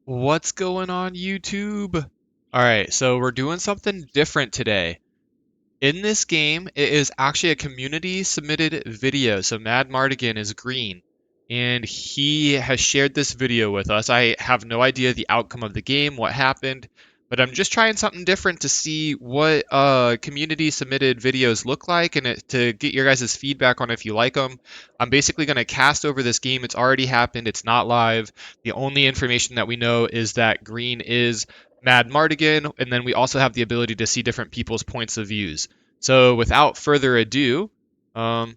What's going on, YouTube? Alright, so we're doing something different today. In this game, it is actually a community submitted video. So MadMartigan is green, and he has shared this video with us. I have no idea the outcome of the game, what happened, but I'm just trying something different to see what community submitted videos look like and to get your guys' feedback on if you like them. I'm basically going to cast over this game. It's already happened. It's not live. The only information that we know is that green is MadMartigan, and then we also have the ability to see different people's points of views. So without further ado, um,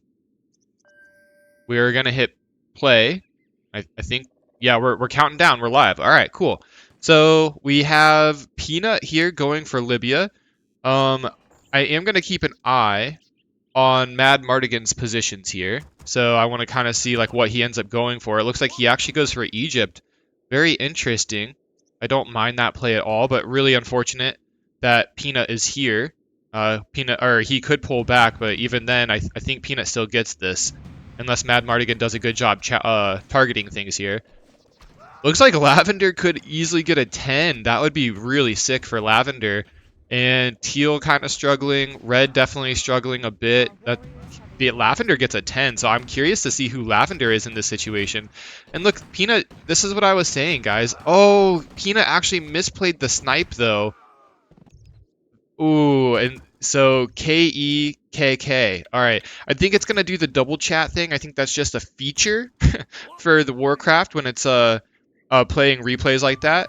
we're gonna hit play. I think, yeah, we're counting down. We're live. All right, cool. So we have Peanut here going for Libya. I am gonna keep an eye on MadMartigan's positions here. So I want to kind of see like what he ends up going for. It looks like he actually goes for Egypt. Very interesting. I don't mind that play at all, but really unfortunate that Peanut is here. Peanut, or he could pull back, but even then, I think Peanut still gets this, unless MadMartigan does a good job targeting things here. Looks like Lavender could easily get a 10. That would be really sick for Lavender. And Teal kind of struggling. Red definitely struggling a bit. The Lavender gets a 10, so I'm curious to see who Lavender is in this situation. And look, Peanut, this is what I was saying, guys. Oh, Peanut actually misplayed the snipe, though. Ooh, and so K-E-K-K. All right. I think it's going to do the double chat thing. I think that's just a feature for the Warcraft when it's playing replays like that.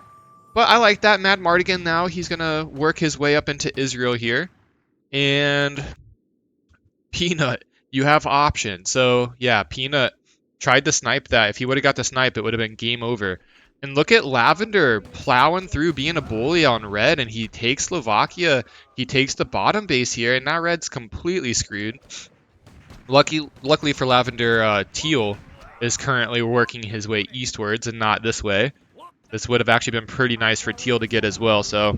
But I like that. MadMartigan now, he's going to work his way up into Israel here. And Peanut, you have options. So, yeah, Peanut tried to snipe that. If he would have got the snipe, it would have been game over. And look at Lavender plowing through, being a bully on Red, and he takes Slovakia. He takes the bottom base here, and now Red's completely screwed. Luckily for Lavender, Teal is currently working his way eastwards and not this way. This would have actually been pretty nice for Teal to get as well, so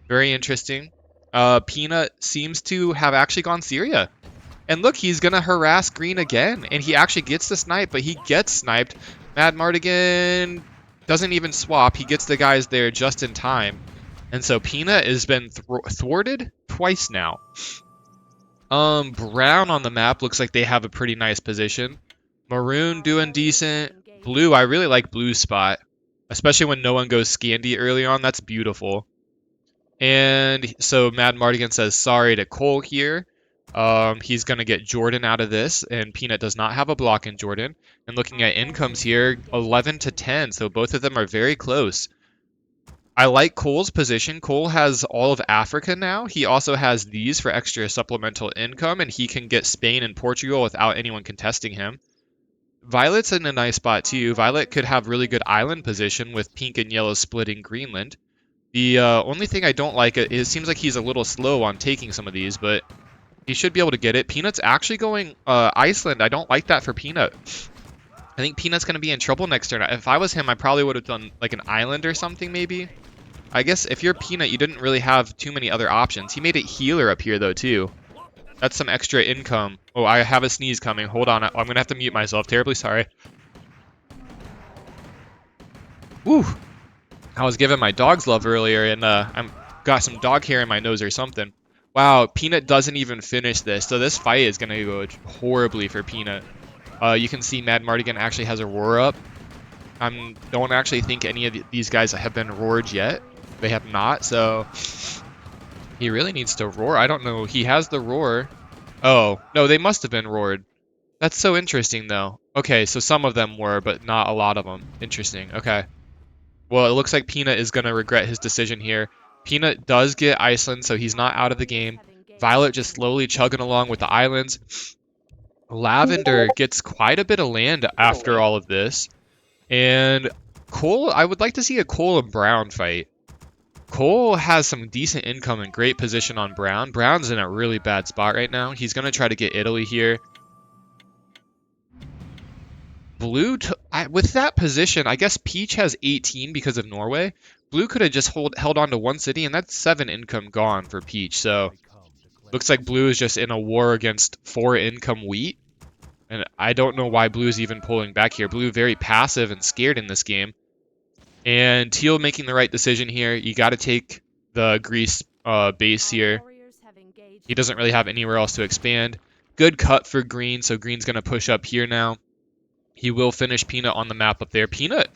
very interesting. Peanut seems to have actually gone Syria. And look, he's going to harass Green again. And he actually gets the snipe, but he gets sniped. MadMartigan doesn't even swap. He gets the guys there just in time. And so Peanut has been thwarted twice now. Brown on the map looks like they have a pretty nice position. Maroon doing decent. Blue, I really like Blue's spot. Especially when no one goes Scandi early on. That's beautiful. And so MadMartigan says sorry to Cole here. He's going to get Jordan out of this, and Peanut does not have a block in Jordan. And looking at incomes here, 11 to 10, so both of them are very close. I like Cole's position. Cole has all of Africa now. He also has these for extra supplemental income, and he can get Spain and Portugal without anyone contesting him. Violet's in a nice spot too. Violet could have really good island position with pink and yellow splitting Greenland. The only thing I don't like is it seems like he's a little slow on taking some of these, but he should be able to get it. Peanut's actually going Iceland. I don't like that for Peanut. I think Peanut's going to be in trouble next turn. If I was him, I probably would have done like an island or something maybe. I guess if you're Peanut, you didn't really have too many other options. He made it healer up here though too. That's some extra income. Oh, I have a sneeze coming. Hold on. I'm going to have to mute myself. Terribly sorry. Woo! I was giving my dogs love earlier, and I'm got some dog hair in my nose or something. Wow, Peanut doesn't even finish this, so this fight is gonna go horribly for Peanut. You can see MadMartigan actually has a roar up. I don't actually think any of these guys have been roared yet. They have not, so he really needs to roar. I don't know. He has the roar. Oh, no, they must have been roared. That's so interesting, though. Okay, so some of them were, but not a lot of them. Interesting. Okay. Well, it looks like Peanut is going to regret his decision here. Peanut does get Iceland, so he's not out of the game. Violet just slowly chugging along with the islands. Lavender gets quite a bit of land after all of this. And Cole, I would like to see a Cole and Brown fight. Cole has some decent income and great position on Brown. Brown's in a really bad spot right now. He's going to try to get Italy here. Blue, with that position, I guess Peach has 18 because of Norway. Blue could have just held on to one city, and that's 7 income gone for Peach. So, looks like Blue is just in a war against 4 income wheat. And I don't know why Blue is even pulling back here. Blue very passive and scared in this game. And Teal making the right decision here. You got to take the Grease base here. He doesn't really have anywhere else to expand. Good cut for Green, so Green's going to push up here now. He will finish Peanut on the map up there. Peanut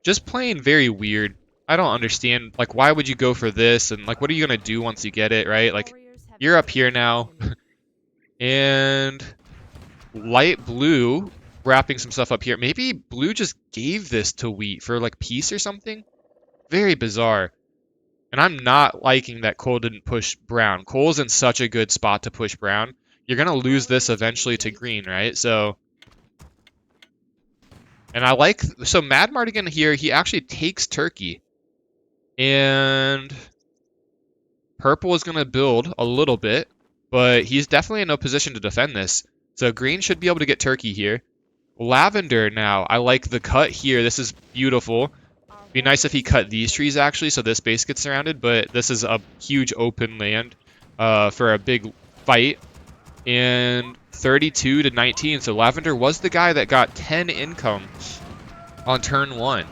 just playing very weird. I don't understand. Like, why would you go for this? And, like, what are you going to do once you get it, right? Like, you're up here now. And light blue wrapping some stuff up here. Maybe blue just gave this to wheat for, like, peace or something? Very bizarre. And I'm not liking that Cole didn't push brown. Cole's in such a good spot to push brown. You're going to lose this eventually to green, right? So... And I like, so MadMartigan here, he actually takes turkey. And purple is going to build a little bit, but he's definitely in no position to defend this. So green should be able to get turkey here. Lavender now, I like the cut here. This is beautiful. Be nice if he cut these trees actually, so this base gets surrounded, but this is a huge open land for a big fight. And 32 to 19, so Lavender was the guy that got 10 income on turn 1.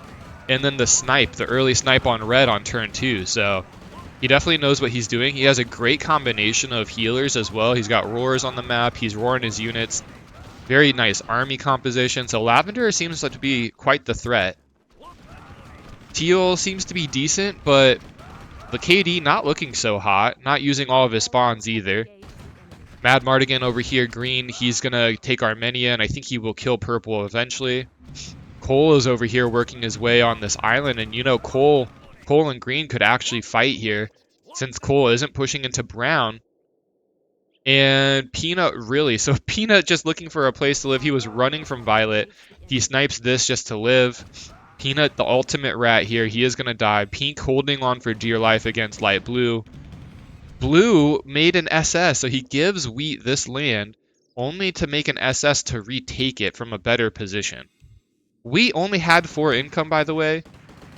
And then the snipe, the early snipe on red on turn 2, so he definitely knows what he's doing. He has a great combination of healers as well. He's got roars on the map, he's roaring his units. Very nice army composition, so Lavender seems to be quite the threat. Teal seems to be decent, but the KD not looking so hot, not using all of his spawns either. MadMartigan over here, green, he's going to take Armenia, and I think he will kill purple eventually. Cole is over here working his way on this island, and you know, Cole and green could actually fight here, since Cole isn't pushing into brown. And Peanut really, so Peanut just looking for a place to live. He was running from Violet. He snipes this just to live. Peanut, the ultimate rat here, he is going to die. Pink holding on for dear life against light blue. Blue made an SS, so he gives wheat this land only to make an SS to retake it from a better position. Wheat only had 4 income, by the way,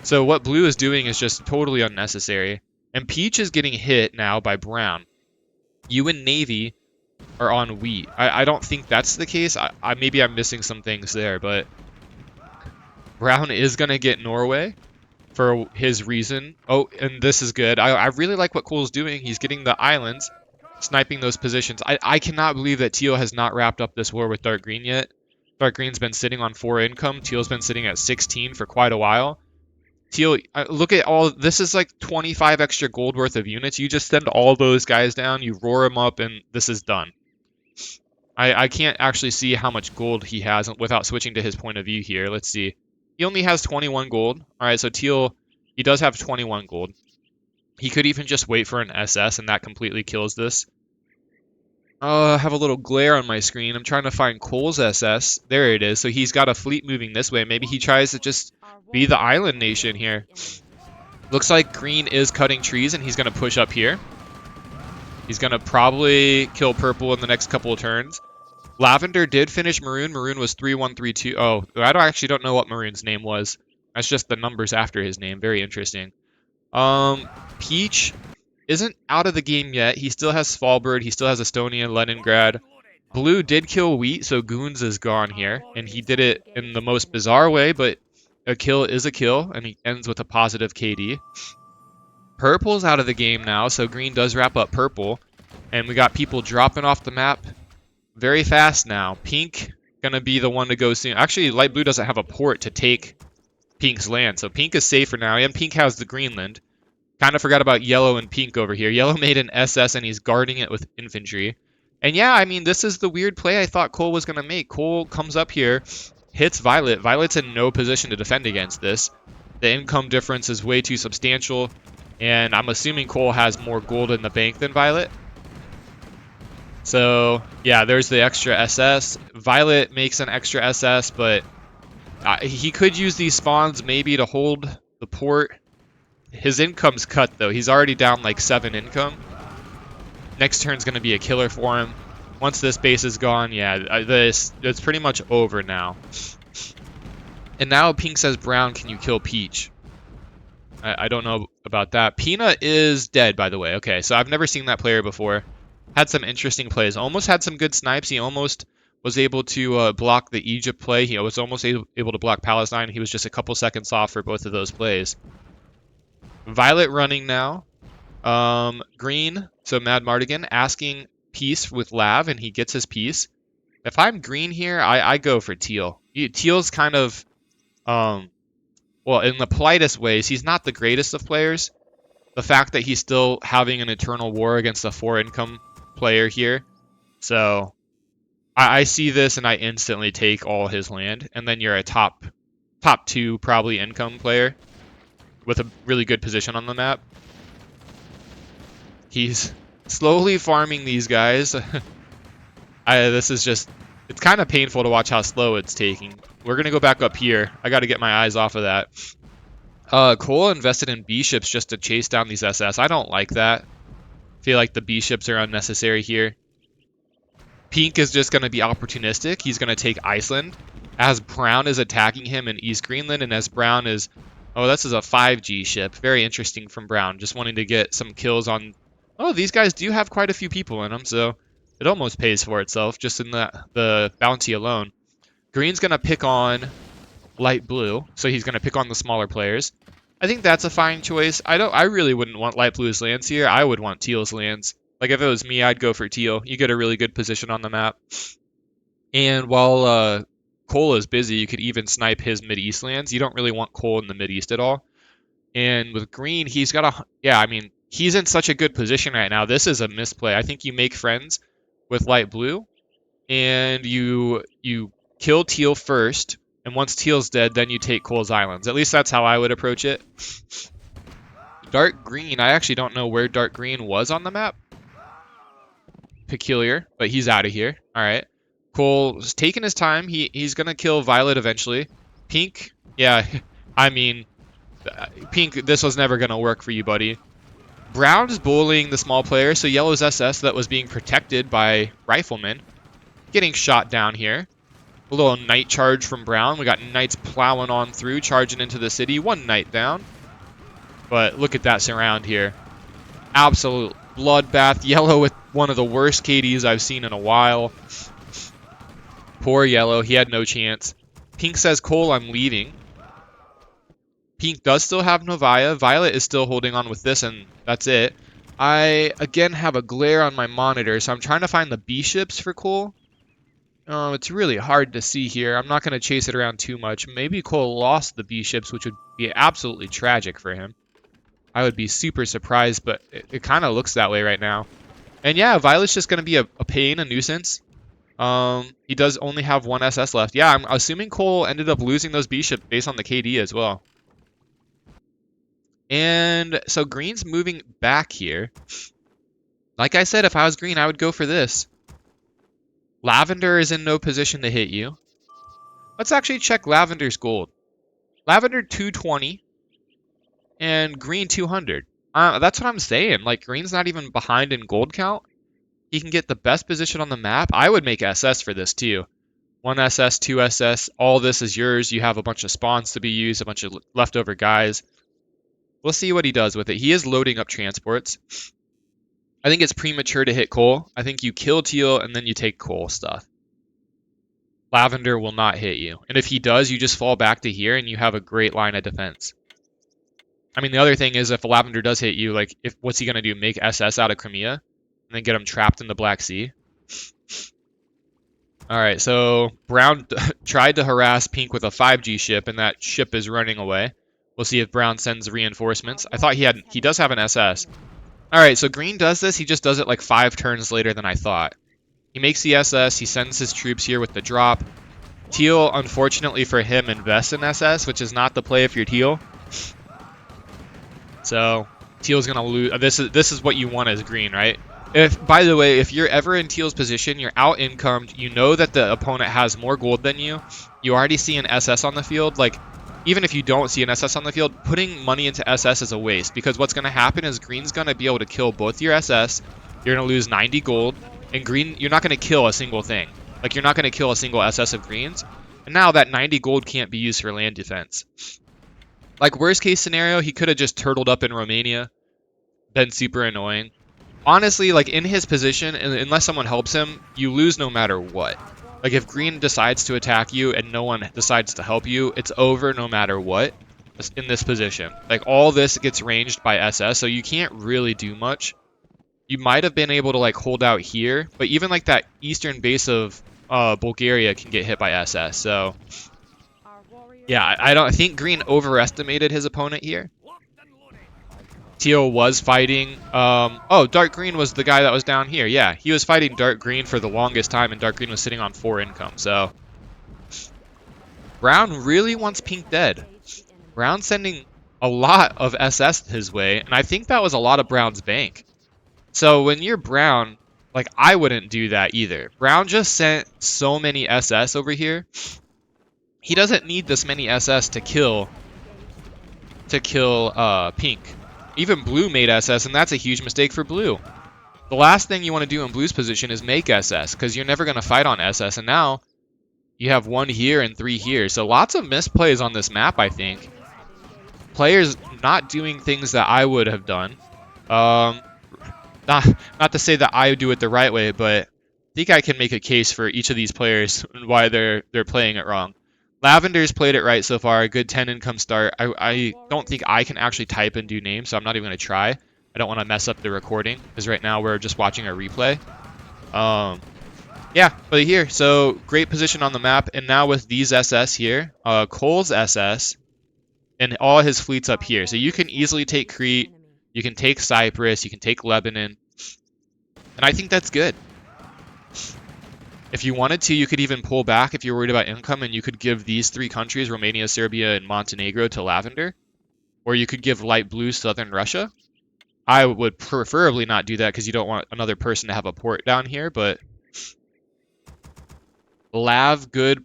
so what blue is doing is just totally unnecessary. And Peach is getting hit now by brown. You and Navy are on wheat. I don't think that's the case. Maybe I'm missing some things there, but brown is going to get Norway for his reason. Oh, and this is good. I really like what Cole's doing. He's getting the islands, sniping those positions. I cannot believe that Teal has not wrapped up this war with Dark Green yet. Dark Green's been sitting on 4 income. Teal's been sitting at 16 for quite a while. Teal, look at all, this is like 25 extra gold worth of units. You just send all those guys down, you roar them up, and this is done. I can't actually see how much gold he has without switching to his point of view here. Let's see. He only has 21 gold. Alright, so Teal, he does have 21 gold. He could even just wait for an SS, and that completely kills this. I have a little glare on my screen. I'm trying to find Cole's SS. There it is. So he's got a fleet moving this way. Maybe he tries to just be the island nation here. Looks like green is cutting trees, and he's going to push up here. He's going to probably kill purple in the next couple of turns. Lavender did finish maroon. Maroon was 3132. Oh, I actually don't know what maroon's name was. That's just the numbers after his name. Very interesting. Peach isn't out of the game yet. He still has Svalbard. He still has Estonia, Leningrad. Blue did kill wheat, so Goons is gone here. And he did it in the most bizarre way, but a kill is a kill, and he ends with a positive KD. Purple's out of the game now, so green does wrap up purple. And we got people dropping off the map very fast now. Pink gonna be the one to go soon. Actually, light blue doesn't have a port to take Pink's land, so Pink is safer now. And Pink has the Greenland. Kind of forgot about yellow and pink over here. Yellow made an SS, and he's guarding it with infantry. And yeah, I mean, this is the weird play I thought Cole was going to make. Cole comes up here, hits Violet. Violet's in no position to defend against this. The income difference is way too substantial, and I'm assuming Cole has more gold in the bank than Violet. So, yeah, there's the extra SS. Violet makes an extra SS, but he could use these spawns maybe to hold the port. His income's cut, though. He's already down like 7 income. Next turn's going to be a killer for him. Once this base is gone, yeah, it's pretty much over now. And now Pink says, Brown, can you kill Peach? I don't know about that. Peanut is dead, by the way. Okay, so I've never seen that player before. Had some interesting plays. Almost had some good snipes. He almost was able to block the Egypt play. He was almost able to block Palestine. He was just a couple seconds off for both of those plays. Violet running now. Green, so MadMartigan, asking peace with Lav, and he gets his piece. If I'm green here, I go for teal. Teal's kind of, well, in the politest ways, he's not the greatest of players. The fact that he's still having an eternal war against a 4-income player here. So, I see this and I instantly take all his land. And then you're a top 2 probably income player with a really good position on the map. He's slowly farming these guys. This is just, it's kind of painful to watch how slow it's taking. We're going to go back up here. I got to get my eyes off of that. Cole invested in B ships just to chase down these SS. I don't like that. I feel like the B ships are unnecessary here. Pink is just going to be opportunistic. He's going to take Iceland as Brown is attacking him in East Greenland, and as Brown is, oh, this is a 5G ship. Very interesting from Brown, just wanting to get some kills on. Oh, these guys do have quite a few people in them, so it almost pays for itself just in the bounty alone. Green's going to pick on light blue, so he's going to pick on the smaller players. I think that's a fine choice. I really wouldn't want light blue's lands here. I would want teal's lands. Like if it was me, I'd go for teal. You get a really good position on the map. And while Cole is busy, you could even snipe his mid-east lands. You don't really want Cole in the mid-east at all. And with green, he's got a, yeah, I mean, he's in such a good position right now. This is a misplay. I think you make friends with light blue, and you kill teal first, and once teal's dead, then you take Cole's islands. At least that's how I would approach it. Dark green, I actually don't know where dark green was on the map. Peculiar, but he's out of here. All right. Cole's taking his time. He's going to kill Violet eventually. Pink, yeah, I mean, Pink, this was never going to work for you, buddy. Brown is bullying the small player, so Yellow's SS that was being protected by Riflemen. Getting shot down here. A little knight charge from Brown. We got knights plowing on through, charging into the city. One knight down. But look at that surround here. Absolute bloodbath. Yellow with one of the worst KDs I've seen in a while. Poor Yellow. He had no chance. Pink says, Cole, I'm leaving. Pink does still have Novaya. Violet is still holding on with this, and that's it. I, again, have a glare on my monitor, so I'm trying to find the B ships for Cole. It's really hard to see here. I'm not going to chase it around too much. Maybe Cole lost the B ships, which would be absolutely tragic for him. I would be super surprised, but it kind of looks that way right now. And yeah, Violet's just going to be a pain, a nuisance. He does only have one SS left. Yeah, I'm assuming Cole ended up losing those B ships based on the KD as well. And so green's moving back here. Like I said, if I was green, I would go for this. Lavender is in no position to hit you. Let's actually check Lavender's gold. Lavender 220 and green 200. That's what I'm saying. Like, green's not even behind in gold count. He can get the best position on the map. I would make SS for this too. 1 SS, 2 SS. All this is yours. You have a bunch of spawns to be used, a bunch of leftover guys. We'll see what he does with it. He is loading up transports. I think it's premature to hit Cole. I think you kill teal and then you take Cole stuff. Lavender will not hit you. And if he does, you just fall back to here and you have a great line of defense. I mean, the other thing is if Lavender does hit you, like, what's he going to do? Make SS out of Crimea and then get him trapped in the Black Sea? All right, so Brown tried to harass Pink with a 5G ship, and that ship is running away. We'll see if Brown sends reinforcements. I thought he does have an SS. All right, so green does this. He just does it like 5 turns later than I thought. He makes the SS. He sends his troops here with the drop. Teal, unfortunately for him, invests in SS, which is not the play if you're teal. So teal's gonna lose. This is what you want as green, right? By the way, if you're ever in teal's position, you're out incomed. You know that the opponent has more gold than you. You already see an SS on the field. Like, even if you don't see an SS on the field, putting money into SS is a waste, because what's going to happen is green's going to be able to kill both your SS. You're going to lose 90 gold, and green, you're not going to kill a single thing. Like, you're not going to kill a single SS of greens. And now that 90 gold can't be used for land defense. Like, worst case scenario, he could have just turtled up in Romania. Been super annoying. Honestly, like, in his position, unless someone helps him, you lose no matter what. Like if green decides to attack you and no one decides to help you, it's over no matter what in this position. Like all this gets ranged by SS, so you can't really do much. You might have been able to like hold out here, but even like that eastern base of Bulgaria can get hit by SS. So yeah, I don't think green overestimated his opponent here. Teal was fighting. Oh, dark green was the guy that was down here. Yeah, he was fighting dark green for the longest time, and dark green was sitting on 4 income. So brown really wants pink dead. Brown's sending a lot of SS his way, and I think that was a lot of Brown's bank. So when you're Brown, like I wouldn't do that either. Brown just sent so many SS over here. He doesn't need this many SS to kill pink. Even blue made SS, and that's a huge mistake for blue. The last thing you want to do in blue's position is make SS, because you're never going to fight on SS, and now you have 1 here and 3 here. So lots of misplays on this map, I think. Players not doing things that I would have done. Not to say that I do it the right way, but I think I can make a case for each of these players and why they're playing it wrong. Lavender's played it right so far. A good 10 income start. I don't think I can actually type and do names, so I'm not even going to try. I don't want to mess up the recording, because right now we're just watching a replay. Yeah, but here, so great position on the map, and now with these SS here, Cole's SS, and all his fleets up here. So you can easily take Crete, you can take Cyprus, you can take Lebanon, and I think that's good. If you wanted to, you could even pull back if you're worried about income, and you could give these 3 countries, Romania, Serbia, and Montenegro, to Lavender. Or you could give light blue Southern Russia. I would preferably not do that because you don't want another person to have a port down here, but Lav, good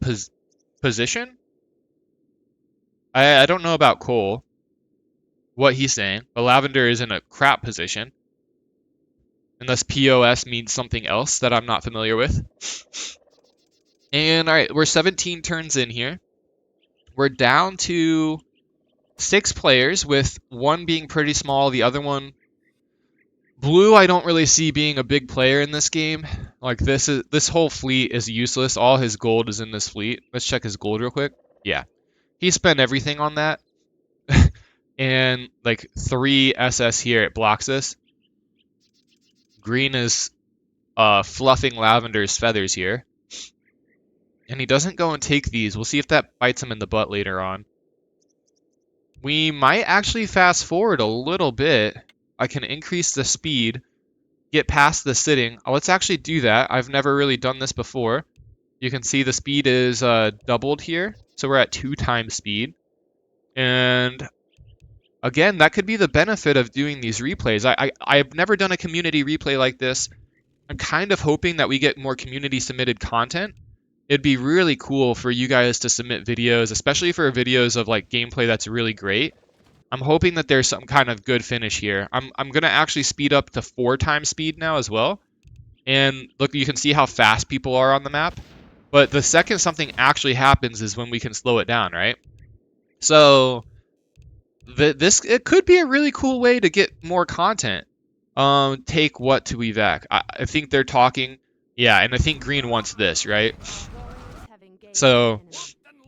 position? I don't know about Cole, what he's saying, but Lavender is in a crap position. Unless POS means something else that I'm not familiar with. And alright, we're 17 turns in here. We're down to 6 players, with 1 being pretty small, the other one... Blue I don't really see being a big player in this game. Like this whole fleet is useless. All his gold is in this fleet. Let's check his gold real quick. Yeah. He spent everything on that. And like 3 SS here, it blocks this. Green is fluffing Lavender's feathers here. And he doesn't go and take these. We'll see if that bites him in the butt later on. We might actually fast forward a little bit. I can increase the speed, get past the sitting. Let's actually do that. I've never really done this before. You can see the speed is doubled here. So we're at 2 times speed. And again, that could be the benefit of doing these replays. I've never done a community replay like this. I'm kind of hoping that we get more community submitted content. It'd be really cool for you guys to submit videos, especially for videos of like gameplay that's really great. I'm hoping that there's some kind of good finish here. I'm going to actually speed up to 4 times speed now as well. And look, you can see how fast people are on the map. But the second something actually happens is when we can slow it down, right? So it could be a really cool way to get more content. Take what to evac? I think they're talking. Yeah, and I think green wants this, right? So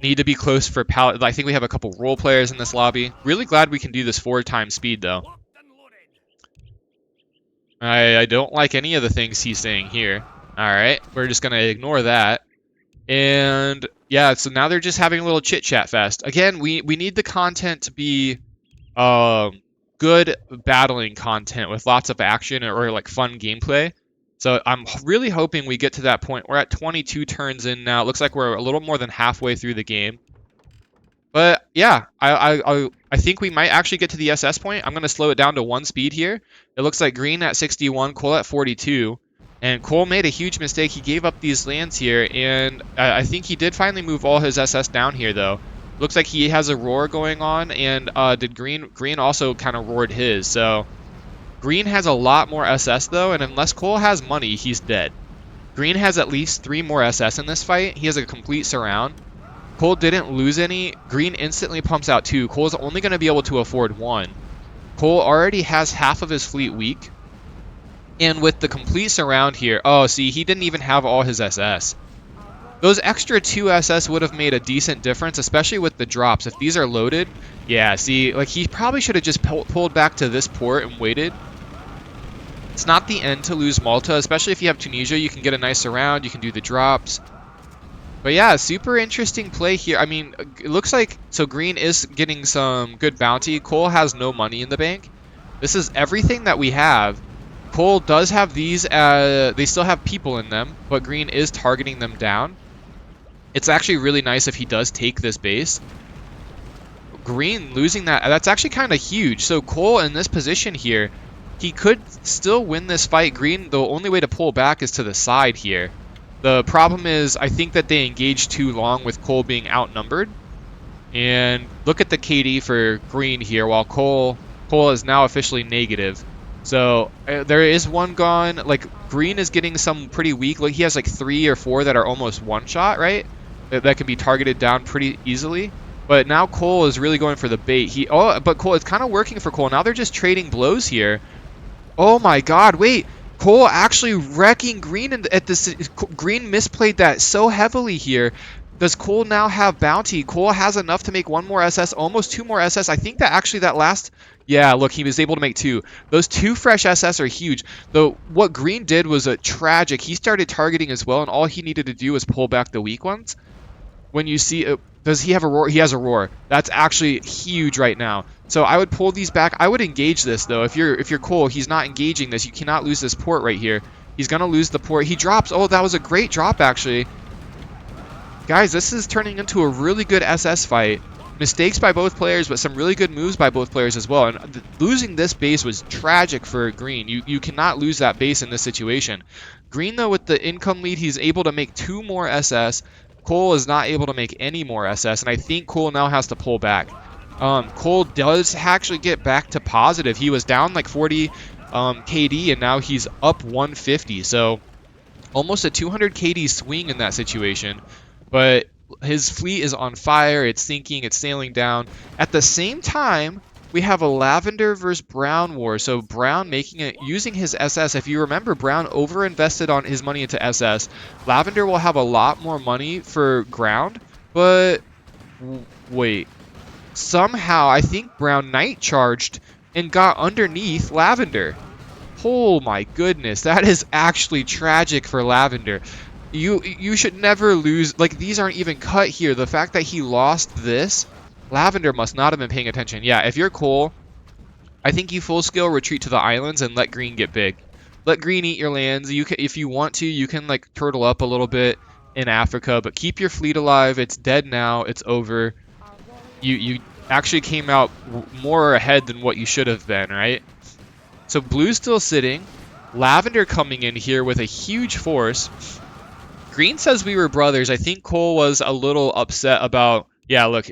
need to be close for pallet. I think we have a couple role players in this lobby. Really glad we can do this 4 times speed though. I don't like any of the things he's saying here. Alright, we're just gonna ignore that. And yeah, so now they're just having a little chit chat fest. Again, we need the content to be good battling content with lots of action or like fun gameplay. So I'm really hoping we get to that point. We're at 22 turns in now. It looks like we're a little more than halfway through the game. But yeah, I think we might actually get to the SS point. I'm going to slow it down to 1 speed here. It looks like green at 61, Cole at 42. And Cole made a huge mistake. He gave up these lands here. And I think he did finally move all his SS down here, though. Looks like he has a roar going on. And did green also kind of roared his. So green has a lot more SS, though. And unless Cole has money, he's dead. Green has at least 3 more SS in this fight. He has a complete surround. Cole didn't lose any. Green instantly pumps out 2. Cole's only going to be able to afford 1. Cole already has half of his fleet weak. And with the complete surround here, oh, see, he didn't even have all his SS. Those extra 2 SS would have made a decent difference, especially with the drops. If these are loaded, yeah, see, like he probably should have just pulled back to this port and waited. It's not the end to lose Malta, especially if you have Tunisia. You can get a nice surround, you can do the drops. But yeah, super interesting play here. I mean, it looks like, so green is getting some good bounty. Cole has no money in the bank. This is everything that we have. Cole does have these, they still have people in them, but green is targeting them down. It's actually really nice if he does take this base. Green losing that's actually kind of huge. So Cole in this position here, he could still win this fight. Green, the only way to pull back is to the side here. The problem is, I think that they engaged too long with Cole being outnumbered. And look at the KD for green here, while Cole is now officially negative. So there is one gone. Like green is getting some pretty weak. Like he has like 3 or 4 that are almost one shot, right? That can be targeted down pretty easily. But now Cole is really going for the bait. But Cole, it's kind of working for Cole. Now they're just trading blows here. Oh my God! Wait. Cole actually wrecking green at this. Green misplayed that so heavily here. Does Cole now have bounty? Cole has enough to make 1 more SS, almost 2 more SS. I think that actually that last, yeah, look, he was able to make 2. Those 2 fresh SS are huge. Though what green did was tragic. He started targeting as well, and all he needed to do was pull back the weak ones. When you see, does he have a roar? He has a roar. That's actually huge right now. So I would pull these back. I would engage this though. If you're Cole, he's not engaging this. You cannot lose this port right here. He's gonna lose the port. He drops. Oh, that was a great drop actually. Guys, this is turning into a really good SS fight. Mistakes by both players, but some really good moves by both players as well. And losing this base was tragic for green. You cannot lose that base in this situation. Green though, with the income lead, he's able to make 2 more SS. Cole is not able to make any more SS, and I think Cole now has to pull back. Cole does actually get back to positive. He was down like 40 KD, and now he's up 150. So almost a 200 KD swing in that situation. But his fleet is on fire. It's sinking. It's sailing down. At the same time, we have a Lavender versus Brown war. So Brown making it, using his SS. If you remember, Brown overinvested on his money into SS. Lavender will have a lot more money for ground, but wait. Somehow, I think Brown night charged and got underneath Lavender. Oh my goodness, that is actually tragic for Lavender. You should never lose. Like, these aren't even cut here. The fact that he lost this, Lavender must not have been paying attention. Yeah, if you're Cole, I think you full scale retreat to the islands and let green get big. Let green eat your lands. You can, if you want to, you can like turtle up a little bit in Africa, but keep your fleet alive. It's dead now. It's over. You actually came out more ahead than what you should have been, right? So blue's still sitting. Lavender coming in here with a huge force. Green says we were brothers. I think Cole was a little upset about, yeah, look,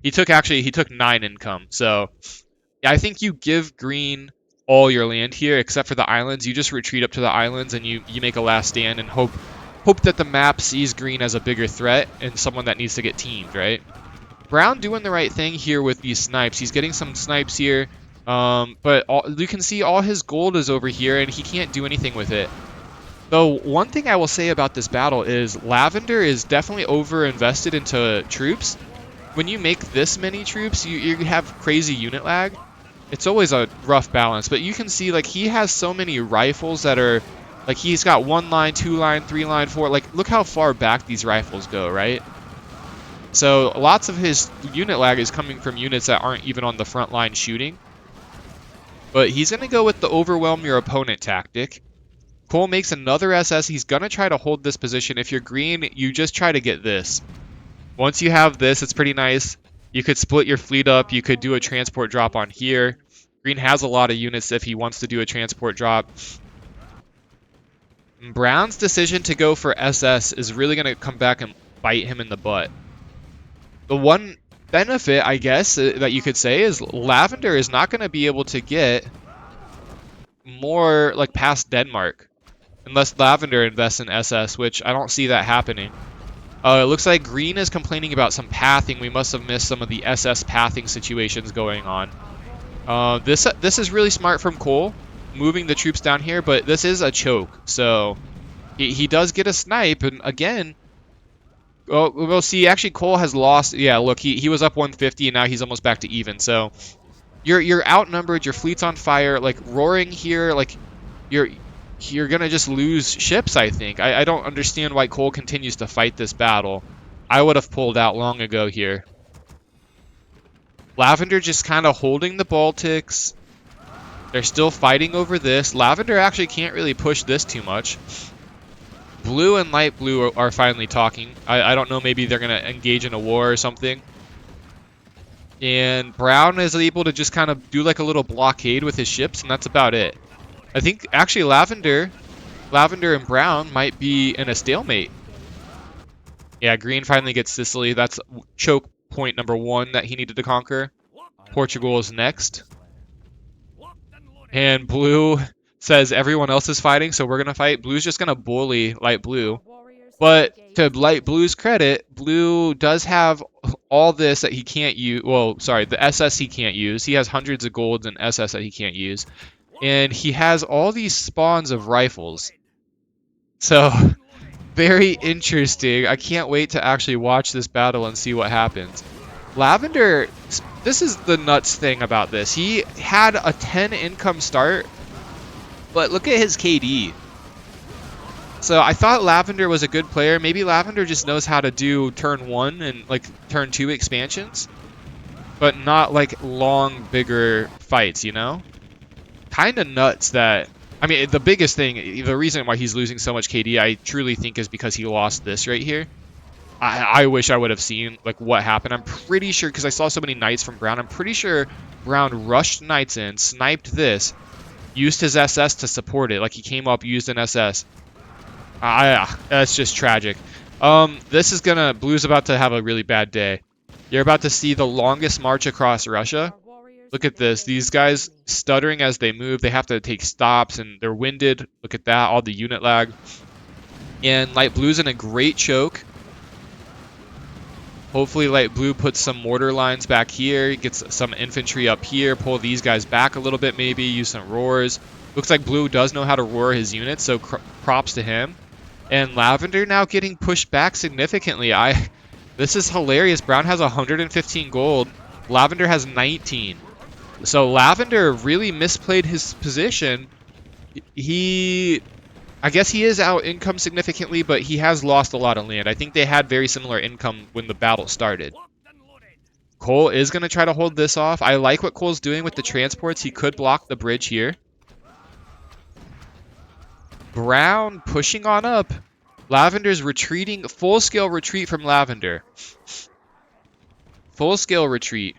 he took 9 income. So yeah, I think you give green all your land here except for the islands. You just retreat up to the islands and you make a last stand and hope that the map sees green as a bigger threat and someone that needs to get teamed, right? Brown doing the right thing here with these snipes. He's getting some snipes here, but you can see all his gold is over here and he can't do anything with it. Though one thing I will say about this battle is Lavender is definitely over-invested into troops. When you make this many troops, you have crazy unit lag. It's always a rough balance, but you can see like he has so many rifles that are like he's got 1 line, 2 line, 3 line, 4. Like look how far back these rifles go, right? So lots of his unit lag is coming from units that aren't even on the front line shooting. But he's going to go with the overwhelm your opponent tactic. Cole makes another SS. He's going to try to hold this position. If you're green, you just try to get this. Once you have this, it's pretty nice. You could split your fleet up. You could do a transport drop on here. Green has a lot of units if he wants to do a transport drop. Brown's decision to go for SS is really going to come back and bite him in the butt. The one benefit, I guess, that you could say is Lavender is not going to be able to get more like past Denmark. Unless Lavender invests in SS, which I don't see that happening. It looks like green is complaining about some pathing. We must have missed some of the SS pathing situations going on. This is really smart from Cole, moving the troops down here, but this is a choke. So he does get a snipe, and again, Oh, we'll see. Actually, Cole has lost. Yeah, look, he was up 150 and now he's almost back to even. So you're outnumbered. Your fleet's on fire. Like roaring here, like you're you're gonna just lose ships. I think. I don't understand why Cole continues to fight this battle. I would have pulled out long ago here. Lavender just kind of holding the Baltics. They're still fighting over this. Lavender actually can't really push this too much. Blue and light blue are finally talking. I don't know, maybe they're going to engage in a war or something. And brown is able to just kind of do like a little blockade with his ships, and that's about it. I think actually Lavender and brown might be in a stalemate. Yeah, green finally gets Sicily. That's choke point number 1 that he needed to conquer. Portugal is next. And blue says everyone else is fighting, so we're going to fight. Blue's just going to bully light blue. But to light blue's credit, blue does have all this that he can't use. Well, sorry, the SS he can't use. He has hundreds of golds and SS that he can't use. And he has all these spawns of rifles. So, very interesting. I can't wait to actually watch this battle and see what happens. Lavender, this is the nuts thing about this. He had a 10 income start, but look at his KD. So I thought Lavender was a good player. Maybe Lavender just knows how to do turn 1 and like turn 2 expansions, but not like long, bigger fights, you know? Kind of nuts that, I mean, the biggest thing, the reason why he's losing so much KD, I truly think is because he lost this right here. I wish I would have seen like what happened. I'm pretty sure, because I saw so many knights from Brown, I'm pretty sure Brown rushed knights in, sniped this, used his SS to support it. Like he came up, used an SS. That's just tragic. This is gonna, blue's about to have a really bad day. You're about to see the longest march across Russia. Look at this. These guys stuttering as they move. They have to take stops and they're winded. Look at that, all the unit lag. And light blue's in a great choke. Hopefully light blue puts some mortar lines back here, gets some infantry up here, pull these guys back a little bit maybe, use some roars. Looks like blue does know how to roar his units, so props to him. And Lavender now getting pushed back significantly. This is hilarious. Brown has 115 gold. Lavender has 19. So Lavender really misplayed his position. I guess he is out income significantly, but he has lost a lot of land. I think they had very similar income when the battle started. Cole is going to try to hold this off. I like what Cole's doing with the transports. He could block the bridge here. Brown pushing on up. Lavender's retreating. Full-scale retreat from Lavender. Full-scale retreat.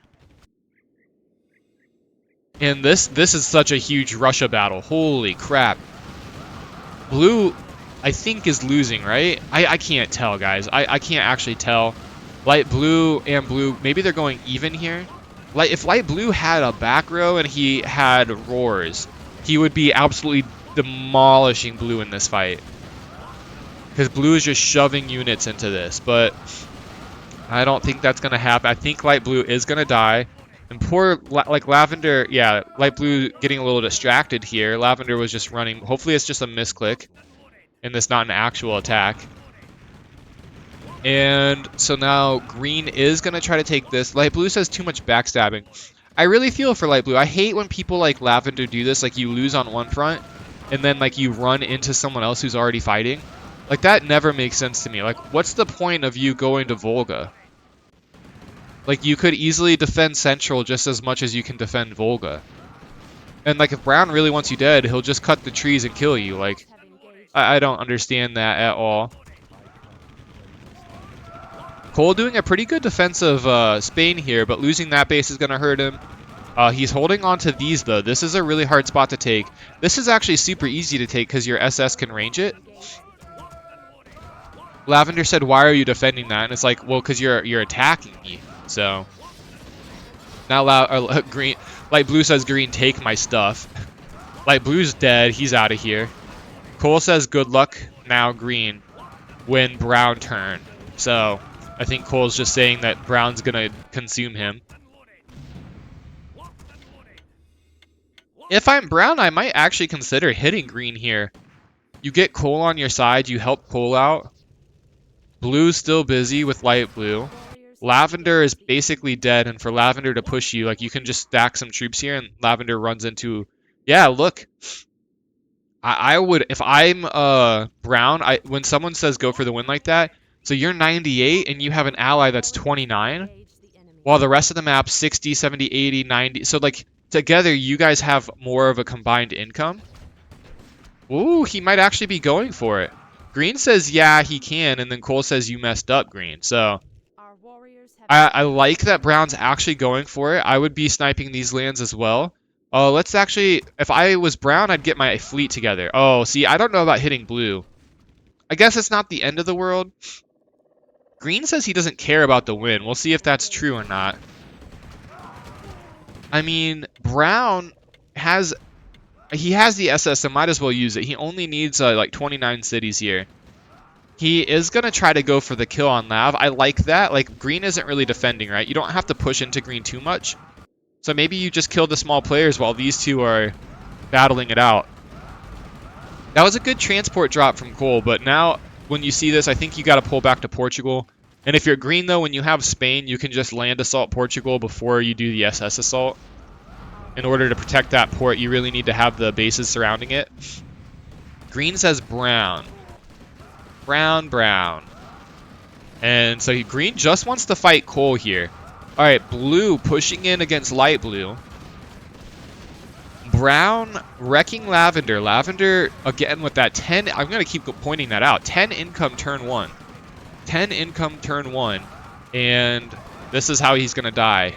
And this is such a huge Russia battle. Holy crap. Blue, I think, is losing, right? I can't tell, guys. I can't actually tell. Light blue and blue, maybe they're going even here. If light blue had a back row and he had roars, he would be absolutely demolishing blue in this fight. Because blue is just shoving units into this, but I don't think that's going to happen. I think light blue is going to die. And poor, like Lavender, yeah, light blue getting a little distracted here. Lavender was just running. Hopefully it's just a misclick and it's not an actual attack. And so now green is going to try to take this. Light blue says too much backstabbing. I really feel for light blue. I hate when people like Lavender do this. Like you lose on one front and then like you run into someone else who's already fighting. Like that never makes sense to me. Like what's the point of you going to Volga? Like, you could easily defend Central just as much as you can defend Volga. And, like, if Brown really wants you dead, he'll just cut the trees and kill you. Like, I don't understand that at all. Cole doing a pretty good defense of Spain here, but losing that base is going to hurt him. He's holding on to these, though. This is a really hard spot to take. This is actually super easy to take because your SS can range it. Lavender said, why are you defending that? And it's like, well, because you're attacking me. So now green, light blue says green, take my stuff. Light blue's dead. He's out of here. Cole says good luck. Now green, win brown turn. So I think Cole's just saying that brown's gonna consume him. If I'm brown, I might actually consider hitting green here. You get Cole on your side. You help Cole out. Blue's still busy with light blue. Lavender is basically dead, and for Lavender to push you, like, you can just stack some troops here, and Lavender runs into... Yeah, look. I would... If I'm Brown, when someone says go for the win like that, so you're 98, and you have an ally that's 29, while the rest of the map 60, 70, 80, 90. So, like, together, you guys have more of a combined income. Ooh, he might actually be going for it. Green says, yeah, he can, and then Cole says, you messed up, Green. So, I like that Brown's actually going for it. I would be sniping these lands as well. Let's actually... If I was Brown, I'd get my fleet together. Oh, see, I don't know about hitting blue. I guess it's not the end of the world. Green says he doesn't care about the win. We'll see if that's true or not. I mean, Brown has... He has the SS, so might as well use it. He only needs, like, 29 cities here. He is going to try to go for the kill on Lav. I like that. Like, Green isn't really defending, right? You don't have to push into Green too much. So maybe you just kill the small players while these two are battling it out. That was a good transport drop from Cole, but now when you see this, I think you got to pull back to Portugal. And if you're Green, though, when you have Spain, you can just land assault Portugal before you do the SS assault. In order to protect that port, you really need to have the bases surrounding it. Green says Brown. Brown. And so Green just wants to fight Cole here. All right, Blue pushing in against light blue. Brown wrecking Lavender. Lavender, again, with that 10. I'm going to keep pointing that out. 10 income turn 1. 10 income turn 1. And this is how he's going to die.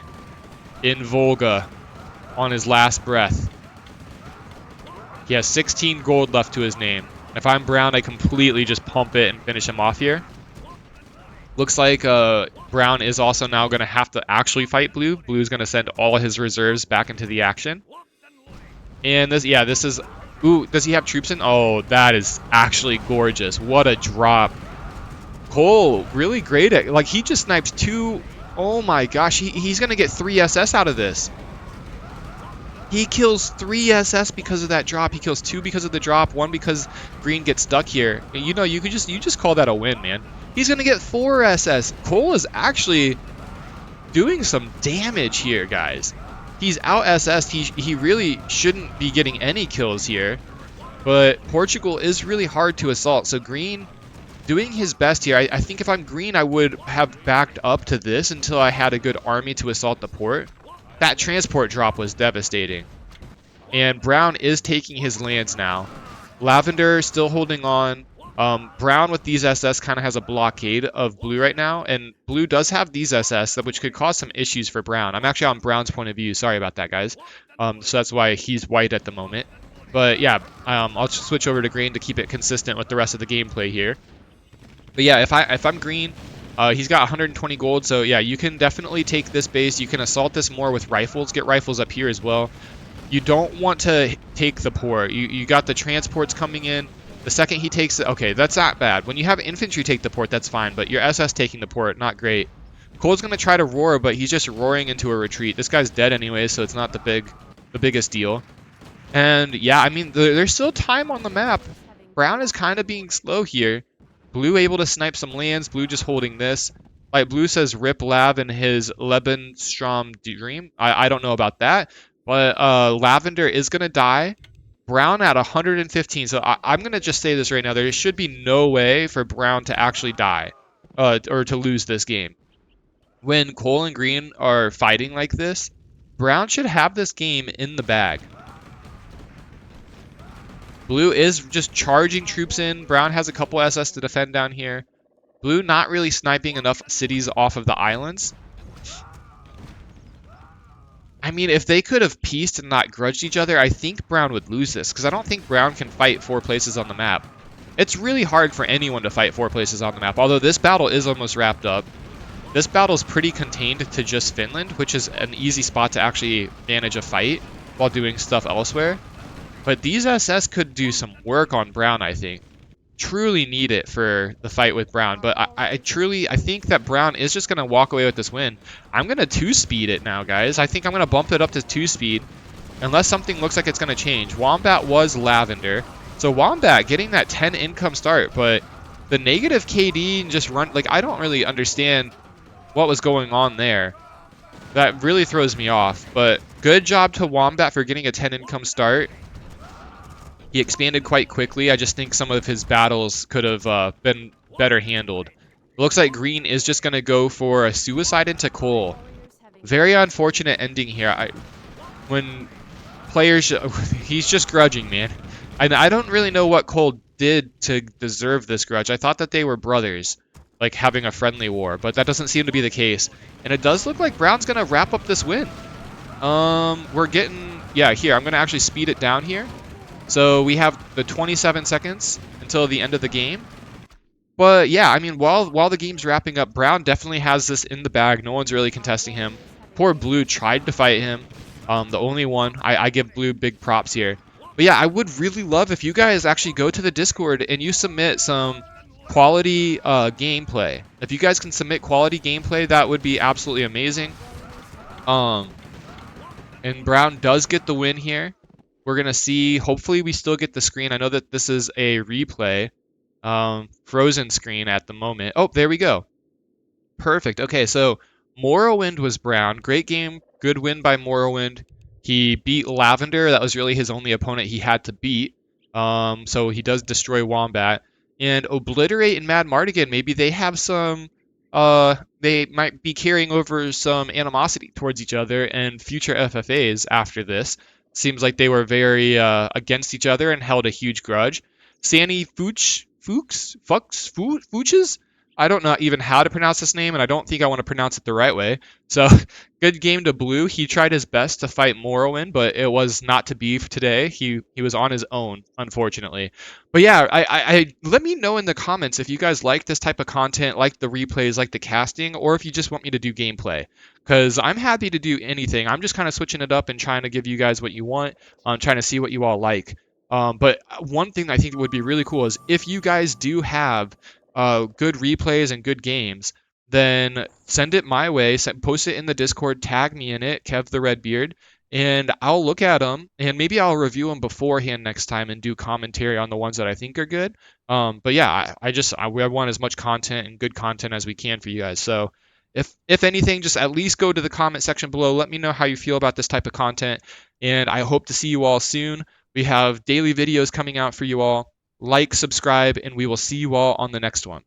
In Volga. On his last breath. He has 16 gold left to his name. If I'm Brown, I completely just pump it and finish him off here. Looks like Brown is also now going to have to actually fight Blue. Blue's going to send all his reserves back into the action. And this, yeah, this is... Ooh, does he have troops in? Oh, that is actually gorgeous. What a drop. Cole, really great at... Like, he just sniped 2... Oh my gosh, he's going to get 3 SS out of this. He kills 3 SS because of that drop. He kills 2 because of the drop, 1 because Green gets stuck here. And you know, you just call that a win, man. He's gonna get 4 SS. Cole is actually doing some damage here, guys. He's out SS. He really shouldn't be getting any kills here. But Portugal is really hard to assault. So Green doing his best here. I think if I'm Green, I would have backed up to this until I had a good army to assault the port. That transport drop was devastating. And Brown is taking his lands now. Lavender still holding on. Brown with these SS kind of has a blockade of Blue right now. And Blue does have these SS, which could cause some issues for Brown. I'm actually on Brown's point of view. Sorry about that, guys. So that's why he's white at the moment. But yeah, I'll just switch over to Green to keep it consistent with the rest of the gameplay here. But yeah, if I'm Green... he's got 120 gold, so yeah, you can definitely take this base. You can assault this more with rifles. Get rifles up here as well. You don't want to take the port. You got the transports coming in. The second he takes it, okay, that's not bad. When you have infantry take the port, that's fine, but your SS taking the port, not great. Cole's going to try to roar, but he's just roaring into a retreat. This guy's dead anyway, so it's not the biggest deal. And yeah, I mean, there's still time on the map. Brown is kind of being slow here. Blue able to snipe some lands. Blue just holding this. Like Blue says, rip Lav and his Lebensstrom dream. I don't know about that. But Lavender is going to die. Brown at 115. So I'm going to just say this right now. There should be no way for Brown to actually die. Or to lose this game. When Cole and Green are fighting like this, Brown should have this game in the bag. Blue is just charging troops in. Brown has a couple SS to defend down here. Blue not really sniping enough cities off of the islands. I mean, if they could have pieced and not grudged each other, I think Brown would lose this, because I don't think Brown can fight 4 places on the map. It's really hard for anyone to fight 4 places on the map, although this battle is almost wrapped up. This battle is pretty contained to just Finland, which is an easy spot to actually manage a fight while doing stuff elsewhere. But these SS could do some work on Brown, I think. Truly need it for the fight with Brown. But I think that Brown is just going to walk away with this win. I'm going to 2-speed it now, guys. I think I'm going to bump it up to 2-speed. Unless something looks like it's going to change. Wombat was Lavender. So Wombat getting that 10 income start. But the negative KD and just run, like, I don't really understand what was going on there. That really throws me off, but good job to Wombat for getting a 10 income start. He expanded quite quickly. I just think some of his battles could have been better handled. It looks like Green is just going to go for a suicide into Cole. Very unfortunate ending here. When players, he's just grudging, man. I don't really know what Cole did to deserve this grudge. I thought that they were brothers, like having a friendly war, but that doesn't seem to be the case. And it does look like Brown's going to wrap up this win. We're getting, yeah, here, I'm going to actually speed it down here. So we have the 27 seconds until the end of the game. But yeah, I mean, while the game's wrapping up, Brown definitely has this in the bag. No one's really contesting him. Poor Blue tried to fight him. The only one. I give Blue big props here. But yeah, I would really love if you guys actually go to the Discord and you submit some quality gameplay. If you guys can submit quality gameplay, that would be absolutely amazing. And Brown does get the win here. We're going to see, hopefully we still get the screen. I know that this is a replay, frozen screen at the moment. Oh, there we go. Perfect. Okay, so Morrowind was Brown. Great game. Good win by Morrowind. He beat Lavender. That was really his only opponent he had to beat. So he does destroy Wombat. And Obliterate and MadMartigan, maybe they have some, they might be carrying over some animosity towards each other and future FFAs after this. Seems like they were very against each other and held a huge grudge. Sandy Fuchs? I don't know even how to pronounce this name, and I don't think I want to pronounce it the right way. So, good game to Blue. He tried his best to fight Morrowind, but it was not to be today. He was on his own, unfortunately. But yeah, I let me know in the comments if you guys like this type of content, like the replays, like the casting, or if you just want me to do gameplay. Because I'm happy to do anything. I'm just kind of switching it up and trying to give you guys what you want. I'm trying to see what you all like. But one thing I think would be really cool is if you guys do have good replays and good games, then send it my way. Post it in the Discord. Tag me in it, Kev the Redbeard, and I'll look at them and maybe I'll review them beforehand next time and do commentary on the ones that I think are good. But yeah, I want as much content and good content as we can for you guys. So if anything, just at least go to the comment section below. Let me know how you feel about this type of content, and I hope to see you all soon. We have daily videos coming out for you all. Like, subscribe, and we will see you all on the next one.